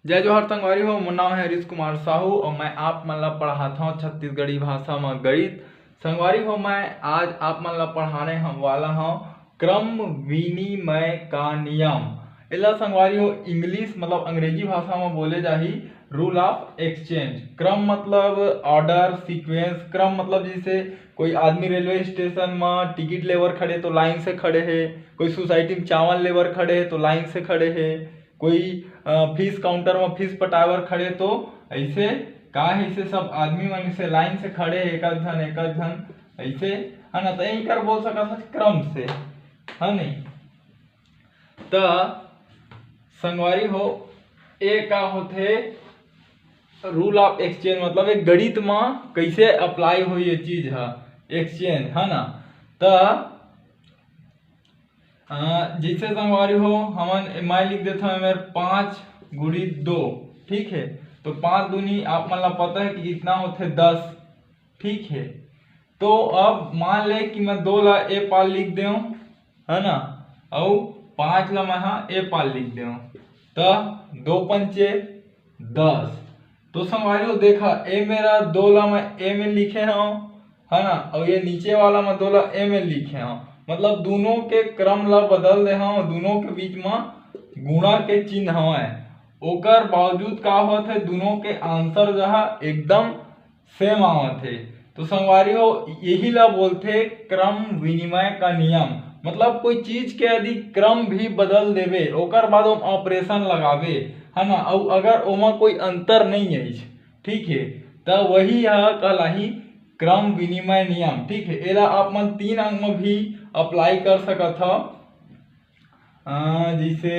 जय जोहर संगवारी हो। मोर नाम है हरीश कुमार साहू और मैं आप मन ला पढ़ाता हूँ छत्तीसगढ़ी भाषा में गणित। संगवारी हो, मैं आज आप मन ला पढ़ाने हम वाला हूँ क्रम विनिमय का नियम। इला संगवारी हो इंग्लिश मतलब अंग्रेजी भाषा में बोले जाही रूल ऑफ एक्सचेंज। क्रम मतलब ऑर्डर सीक्वेंस। क्रम मतलब जैसे कोई आदमी रेलवे स्टेशन में टिकट लेवर खड़े तो लाइन से खड़े है, कोई सोसाइटी में चावल लेवर खड़े है तो लाइन से खड़े है, कोई फीस काउंटर में फीस पटावर खड़े तो ऐसे का है, ऐसे सब आदमी मन से लाइन से खड़े एक झन ऐसे है ना। तो यही कर बोल सकत है क्रम से, है नहीं। तो संगवारी हो ए का होथे रूल ऑफ एक्सचेंज, मतलब एक गणित में कैसे अप्लाई हो ये चीज है एक्सचेंज, है ना। तो जैसे संगवारी हो हमन मैं लिख देता हूँ मेरे 5×2, ठीक है। तो 5 दूनी आप मन ला पता है कि कितना होते 10, ठीक है। तो अब मान ले कि मैं 2 ला ए पाल लिख दूं, है ना, और 5 ला मैं ए पाल लिख दूं, तो 2 पंचे 10। तो संगवारी हो देखा ए मेरा 2 ला मैं ए में लिखे हूँ, है ना, और ये नीचे वाला मैं 2 ला ए में लिखे हूँ, मतलब दोनों के क्रम ला बदल दे हूँ, दोनों के बीच में गुणा के चिन्ह है। ओकर बावजूद का होत है दोनों के आंसर जो है एकदम सेम आवत है। तो संगवारी हो यही ला बोलते क्रम विनिमय का नियम। मतलब कोई चीज के यदि क्रम भी बदल देवे ओकर बाद हम ऑपरेशन लगावे, है ना, और अगर ओमा कोई अंतर नहीं है, ठीक है, तो वही है कहलाही क्रम विनिमय नियम, ठीक है। एला आप मन 3 अंक में भी अप्लाई कर सकत हो। जैसे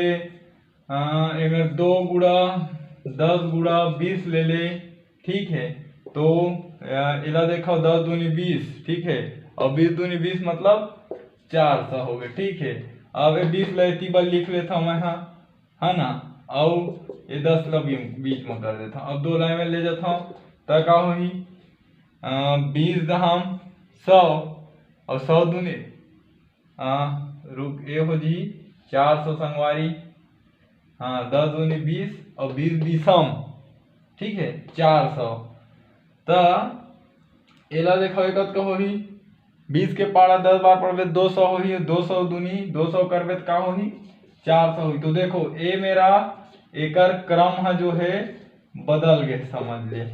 एमें 2 गुणा 10 गुणा 20 ले ले, ठीक है। तो एला देखो 10 दूनी 20, ठीक है, और 20 दूनी 20 मतलब 400 हो गए, ठीक है। अब ये 20 ला इतनी बार लिख लेता हूँ मैं, है ना, और ये 10 ला बीच में कर देता हूँ। अब 2 लाइन में ले जाता हूँ तो का होही 20 दहम 100 और 100 दूनी रुक ए हो जी 400 संगवारी, हाँ 10 दूनी 20 और 20 बीसम, ठीक है, 400। तो एला देखो एक का होही 20 के पारा 10 बार पढ़बे 200 होही, 200 दूनी 200 करबे तो का होही 400 होही। तो देखो ए मेरा एकर क्रम है जो है बदल गए, समझ ले।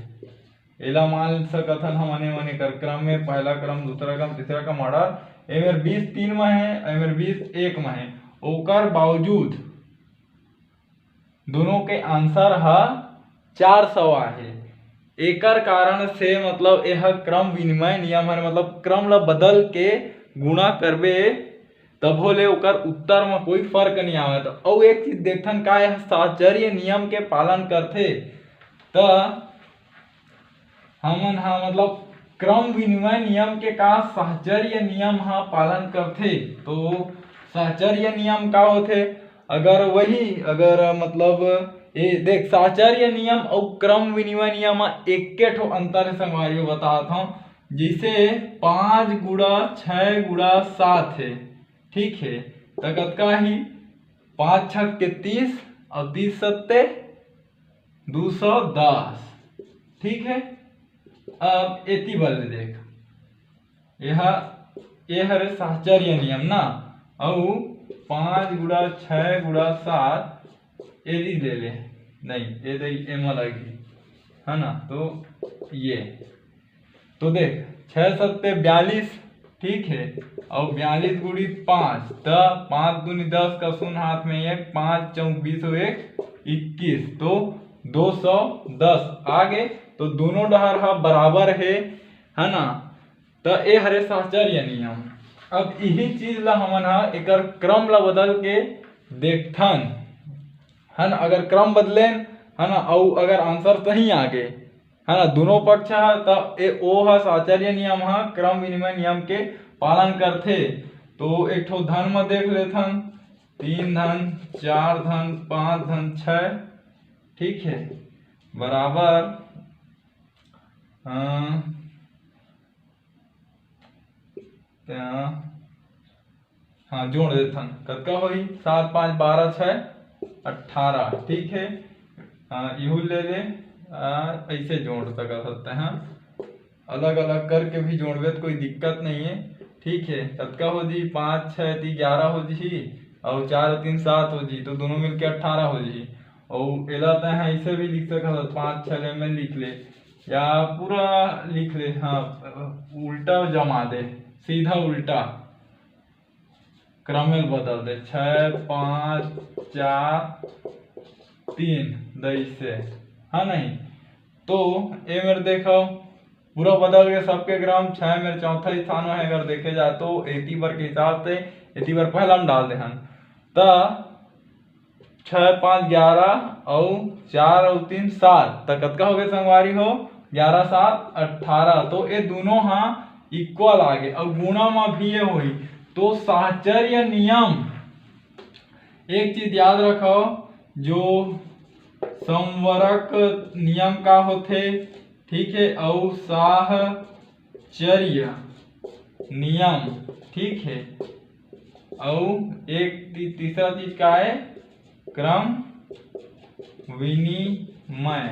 एला मान सकत हन हमने मने कर क्रम में पहला क्रम दूसरा क्रम तीसरा क्रम ऑर्डर ए मेरे 20 3 में है, ए मेरे 20 1 में है, ओकर बावजूद दोनों के आंसर है 400 आहे। एकर कारण से मतलब यह क्रम विनिमय नियम है, मतलब क्रम ला बदल के गुणा करबे तभो ले ओकर उत्तर में कोई फर्क नहीं आवत। और एक चीज देखथन का यह साहचर्य नियम के पालन करथे, तो हमन हा मतलब क्रम विनिमय नियम के का साहचर्य नियम हा पालन करथे। तो साहचर्य नियम का होथे, अगर मतलब ये देख साहचर्य नियम और क्रम विनिमय नियम एक ठो अंतर है संगवारी बताता हूँ। जैसे 5 गुणा 6 गुणा 7 है, ठीक है, तो कतका ही 5 छक के 30 और 30 सत्ते 210, ठीक है। अब एती बल देख यह हरे साहचर्य नियम ना, और 5 गुणा 6 गुणा 7 यदि ले ले नहीं ये दे एम लगी, है ना। तो ये तो देख 6 सत्ते 42, ठीक है, और 42 गुणी 5 तो 5 दूनी 10 का शून्य हाथ में 1, 5 चौक 20 और 1 21, तो 210 आगे। तो दोनों डहर हा बराबर है ना। तो ये हरे साहचर्य नियम। अब यही चीज ला हमन हा एकर क्रम ला बदल के देखथन, है ना। अगर क्रम बदलेन, है ना, और अगर आंसर सही आ गए, है ना, दोनों पक्ष है तो ए ओ है साहचर्य नियम है क्रम विनिमय नियम के पालन करथे। तो एक ठो धन में देख लेथन 3 धन 4 धन 5 धन 6, ठीक है, बराबर हाँ जोड़ देथन कतका होही 7 5 12 6 18, ठीक है। इहू ले ले ऐसे जोड़ सकते हैं, अलग अलग करके भी जोड़बे तो कोई दिक्कत नहीं है। ठीक है, कतका हो जी 5 6 3 11 हो जी और 4 3 7 हो जी, तो दोनों मिलके 18 हो जी। और एला तो है ऐसे भी लिख सकता 5 6 में लिख ले या पूरा लिख ले, हाँ उल्टा जमा दे, सीधा उल्टा क्रम में बदल दे 6 5 4 3 ऐसे, हाँ नहीं तो ये मेरे देखो पूरा बदल गया सबके क्रम। 6 मेरे चौथा स्थान में है, अगर देखे जाए तो 80 बार के हिसाब से 80 बार पहला हम डाल दे हन तो 6 5 11 और 4 और 3 7 तक कतका हो गए संगवारी हो 11 7 18। तो ये दोनों हाँ इक्वल आ गए और गुणा में भी ये हुई। तो साहचर्य नियम एक चीज याद रखो, जो संवरक नियम का होते, ठीक है, और साहचर्य नियम, ठीक है, और एक तीसरा चीज का है क्रम विनिमय,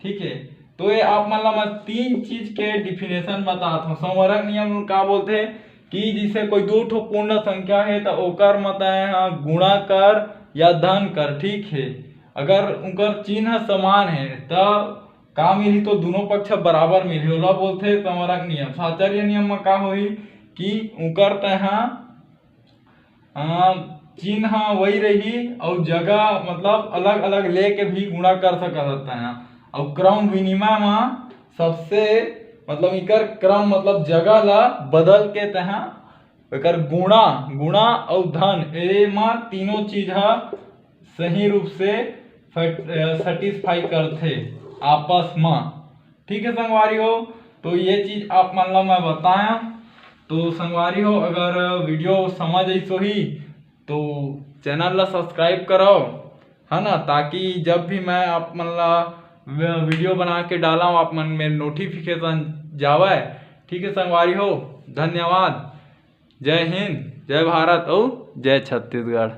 ठीक है। तो ये आप मतलब मैं 3 चीज के डिफिनेशन बताता हूँ। संवरक नियम का बोलते हैं कि जिसे कोई दो ठो पूर्ण संख्या है तो ओकर मतलब है हाँ गुणा कर या धन कर, ठीक है। अगर उनकर चिन्ह समान है तो का मिली तो दोनों पक्ष बराबर मिली, ओला बोलते हैं संवरक नियम। साहचर्य नियम में का होई कि उनकर तहा चिन्ह वही रही और जगह मतलब अलग अलग लेके भी गुणा कर सकता है। और क्रम विनिमय में सबसे मतलब इकर क्रम मतलब जगह ला बदल के तहा एकर गुणा गुणा और धन ए में तीनों चीज सही रूप से सेटिस्फाई करते आपस में, ठीक है संगवारी हो। तो ये चीज आप मान लो मैं बताया। तो संगवारी हो अगर वीडियो समझ आई सो ही तो चैनल ला सब्सक्राइब करो, है ना, ताकि जब भी मैं आप मन ला वीडियो बना के डाला हूँ आप मन में नोटिफिकेशन जावे, ठीक है संगवारी हो। धन्यवाद। जय हिंद, जय भारत और जय छत्तीसगढ़।